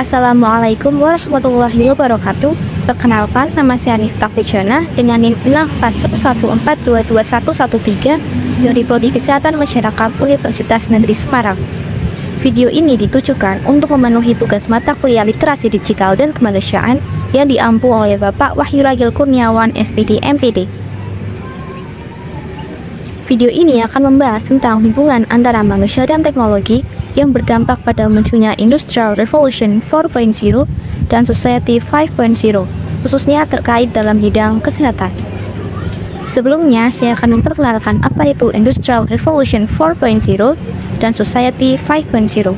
Assalamualaikum warahmatullahi wabarakatuh. Perkenalkan, nama saya Nifta Ficana dengan NIM 641142113 dari Prodi Kesehatan Masyarakat Universitas Negeri Semarang. Video ini ditujukan untuk memenuhi tugas mata kuliah Literasi Digital dan Kemanusiaan yang diampu oleh Bapak Wahyu Ragil Kurniawan, SPD MPD. Video ini akan membahas tentang hubungan antara manusia dan teknologi yang berdampak pada munculnya Industrial Revolution 4.0 dan Society 5.0, khususnya terkait dalam bidang kesehatan. Sebelumnya, saya akan memperkenalkan apa itu Industrial Revolution 4.0 dan Society 5.0.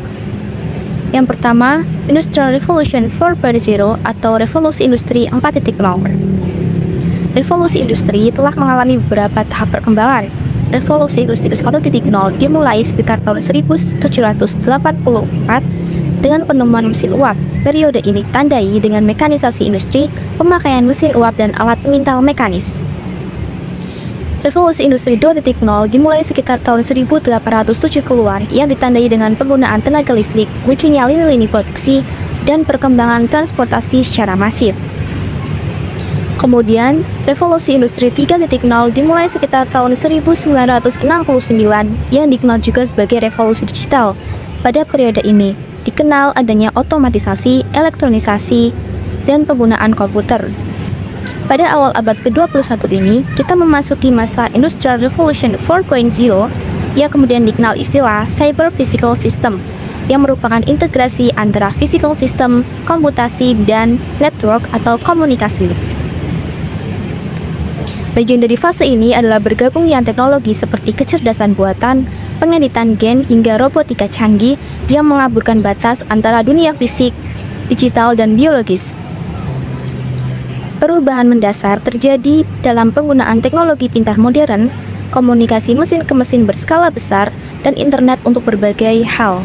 Yang pertama, Industrial Revolution 4.0 atau Revolusi Industri 4.0. Revolusi industri telah mengalami beberapa tahap perkembangan. Revolusi Industri 1.0 dimulai sekitar tahun 1784 dengan penemuan mesin uap. Periode ini ditandai dengan mekanisasi industri, pemakaian mesin uap dan alat pengintal mekanis. Revolusi Industri 2.0 dimulai sekitar tahun 1870-an yang ditandai dengan penggunaan tenaga listrik, munculnya lini-lini produksi, dan perkembangan transportasi secara masif. Kemudian, Revolusi Industri 3.0 dimulai sekitar tahun 1969 yang dikenal juga sebagai Revolusi Digital. Pada periode ini, dikenal adanya otomatisasi, elektronisasi, dan penggunaan komputer. Pada awal abad ke-21 ini, kita memasuki masa Industrial Revolution 4.0 yang kemudian dikenal istilah Cyber Physical System, yang merupakan integrasi antara physical system, komputasi, dan network atau komunikasi. Bagian dari fase ini adalah bergabungnya teknologi seperti kecerdasan buatan, pengeditan gen, hingga robotika canggih yang mengaburkan batas antara dunia fisik, digital, dan biologis. Perubahan mendasar terjadi dalam penggunaan teknologi pintar modern, komunikasi mesin ke mesin berskala besar, dan internet untuk berbagai hal.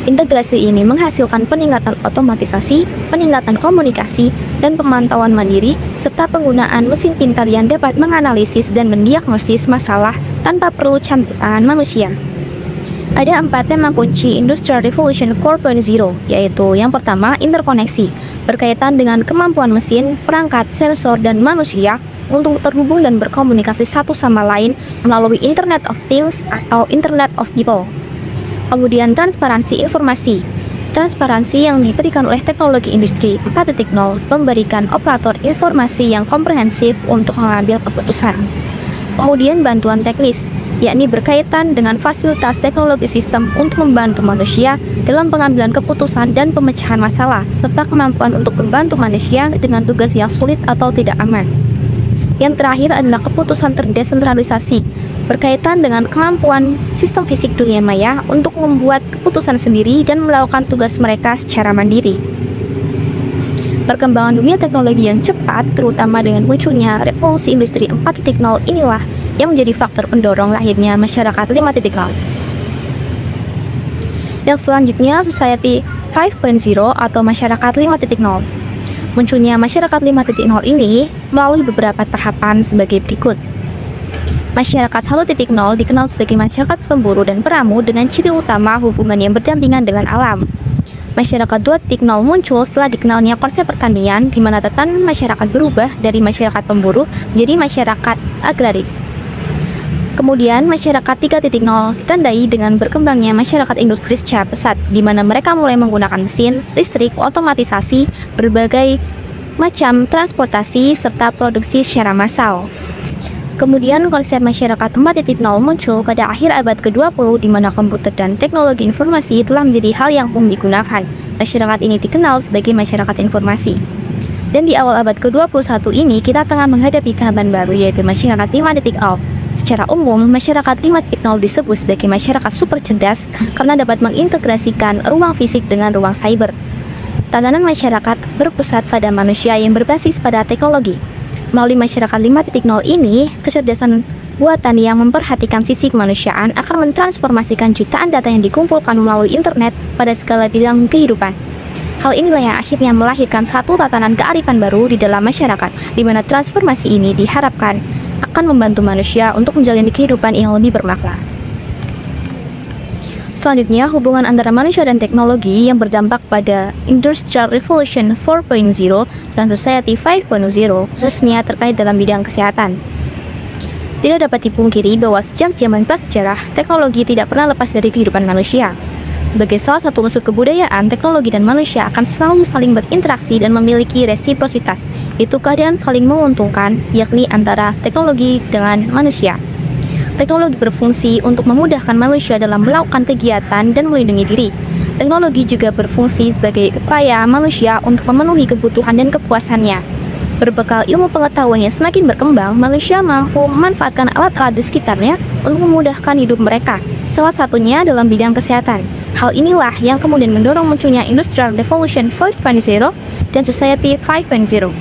Integrasi ini menghasilkan peningkatan otomatisasi, peningkatan komunikasi, dan pemantauan mandiri, serta penggunaan mesin pintar yang dapat menganalisis dan mendiagnosis masalah tanpa perlu campur tangan manusia. Ada 4 tema kunci Industrial Revolution 4.0, yaitu yang pertama, interkoneksi, berkaitan dengan kemampuan mesin, perangkat, sensor, dan manusia untuk terhubung dan berkomunikasi satu sama lain melalui Internet of Things atau Internet of People. Kemudian transparansi informasi. Transparansi yang diberikan oleh teknologi industri 4.0 memberikan operator informasi yang komprehensif untuk mengambil keputusan. Kemudian bantuan teknis, yakni berkaitan dengan fasilitas teknologi sistem untuk membantu manusia dalam pengambilan keputusan dan pemecahan masalah, serta kemampuan untuk membantu manusia dengan tugas yang sulit atau tidak aman. Yang terakhir adalah keputusan terdesentralisasi, berkaitan dengan kemampuan sistem fisik dunia maya untuk membuat keputusan sendiri dan melakukan tugas mereka secara mandiri. Perkembangan dunia teknologi yang cepat, terutama dengan munculnya revolusi industri 4.0 inilah yang menjadi faktor pendorong lahirnya masyarakat 5.0. Yang selanjutnya, Society 5.0 atau masyarakat 5.0. Munculnya masyarakat 5.0 ini melalui beberapa tahapan sebagai berikut. Masyarakat 1.0 dikenal sebagai masyarakat pemburu dan peramu dengan ciri utama hubungan yang berdampingan dengan alam. Masyarakat 2.0 muncul setelah dikenalnya konsep pertanian, di mana tatanan masyarakat berubah dari masyarakat pemburu menjadi masyarakat agraris. Kemudian, masyarakat 3.0 ditandai dengan berkembangnya masyarakat industri secara pesat, di mana mereka mulai menggunakan mesin, listrik, otomatisasi, berbagai macam transportasi, serta produksi secara massal. Kemudian, konsep masyarakat 4.0 muncul pada akhir abad ke-20, di mana komputer dan teknologi informasi telah menjadi hal yang umum digunakan. Masyarakat ini dikenal sebagai masyarakat informasi. Dan di awal abad ke-21 ini, kita tengah menghadapi tahapan baru, yaitu masyarakat 5.0. Secara umum, masyarakat 5.0 disebut sebagai masyarakat super cerdas karena dapat mengintegrasikan ruang fisik dengan ruang cyber. Tatanan masyarakat berpusat pada manusia yang berbasis pada teknologi. Melalui masyarakat 5.0 ini, kecerdasan buatan yang memperhatikan sisi kemanusiaan akan mentransformasikan jutaan data yang dikumpulkan melalui internet pada segala bidang kehidupan. Hal inilah yang akhirnya melahirkan satu tatanan kearifan baru di dalam masyarakat, di mana transformasi ini diharapkan akan membantu manusia untuk menjalani kehidupan yang lebih bermakna. Selanjutnya, hubungan antara manusia dan teknologi yang berdampak pada Industrial Revolution 4.0 dan Society 5.0, khususnya terkait dalam bidang kesehatan. Tidak dapat dipungkiri bahwa sejak zaman prasejarah, teknologi tidak pernah lepas dari kehidupan manusia. Sebagai salah satu unsur kebudayaan, teknologi dan manusia akan selalu saling berinteraksi dan memiliki resiprositas, yaitu keadaan saling menguntungkan, yakni antara teknologi dengan manusia. Teknologi berfungsi untuk memudahkan manusia dalam melakukan kegiatan dan melindungi diri. Teknologi juga berfungsi sebagai upaya manusia untuk memenuhi kebutuhan dan kepuasannya. Berbekal ilmu pengetahuan yang semakin berkembang, manusia mampu memanfaatkan alat-alat di sekitarnya untuk memudahkan hidup mereka, salah satunya dalam bidang kesehatan. Hal inilah yang kemudian mendorong munculnya Industrial Revolution 4.0 dan Society 5.0.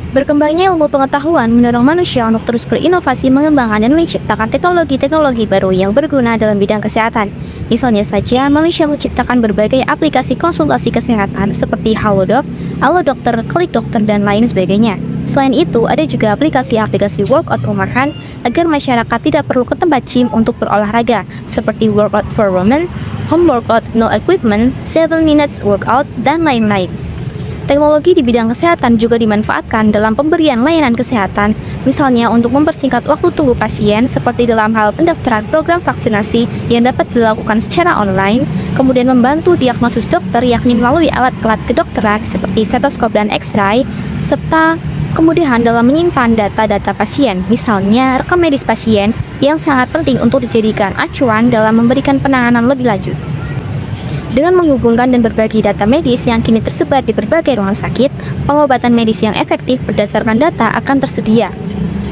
Berkembangnya ilmu pengetahuan mendorong manusia untuk terus berinovasi, mengembangkan dan menciptakan teknologi-teknologi baru yang berguna dalam bidang kesehatan. Misalnya saja, manusia menciptakan berbagai aplikasi konsultasi kesehatan seperti Halodoc, Alodokter, Klik Dokter, dan lain sebagainya. Selain itu, ada juga aplikasi-aplikasi workout rumahan agar masyarakat tidak perlu ke tempat gym untuk berolahraga, seperti Workout for Women, Home Workout No Equipment, 7 Minutes Workout, dan lain-lain. Teknologi di bidang kesehatan juga dimanfaatkan dalam pemberian layanan kesehatan, misalnya untuk mempersingkat waktu tunggu pasien seperti dalam hal pendaftaran program vaksinasi yang dapat dilakukan secara online, kemudian membantu diagnosis dokter yakni melalui alat-alat kedokteran seperti stetoskop dan X-ray, serta kemudahan dalam menyimpan data-data pasien, misalnya rekam medis pasien yang sangat penting untuk dijadikan acuan dalam memberikan penanganan lebih lanjut. Dengan menghubungkan dan berbagi data medis yang kini tersebar di berbagai rumah sakit, pengobatan medis yang efektif berdasarkan data akan tersedia.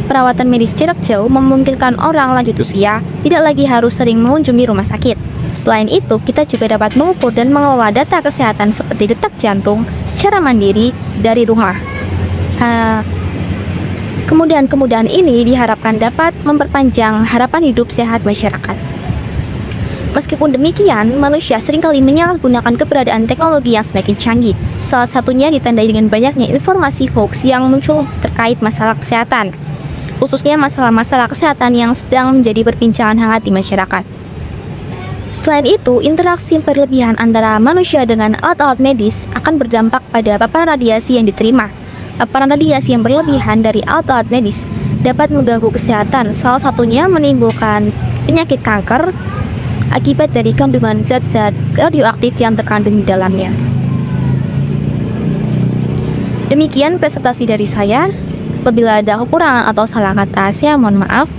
Perawatan medis jarak jauh memungkinkan orang lanjut usia tidak lagi harus sering mengunjungi rumah sakit. Selain itu, kita juga dapat mengukur dan mengelola data kesehatan seperti detak jantung secara mandiri dari rumah. Kemudahan-kemudahan ini diharapkan dapat memperpanjang harapan hidup sehat masyarakat. Meskipun demikian, manusia seringkali menyalahgunakan keberadaan teknologi yang semakin canggih. Salah satunya ditandai dengan banyaknya informasi hoax yang muncul terkait masalah kesehatan, khususnya masalah-masalah kesehatan yang sedang menjadi perbincangan hangat di masyarakat. Selain itu, interaksi berlebihan antara manusia dengan alat-alat medis akan berdampak pada paparan radiasi yang diterima. Paparan radiasi yang berlebihan dari alat-alat medis dapat mengganggu kesehatan, salah satunya menimbulkan penyakit kanker akibat dari kandungan zat-zat radioaktif yang terkandung di dalamnya. Demikian presentasi dari saya. Apabila ada kekurangan atau salah kata, saya mohon maaf.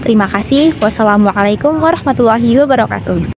Terima kasih. Wassalamualaikum warahmatullahi wabarakatuh.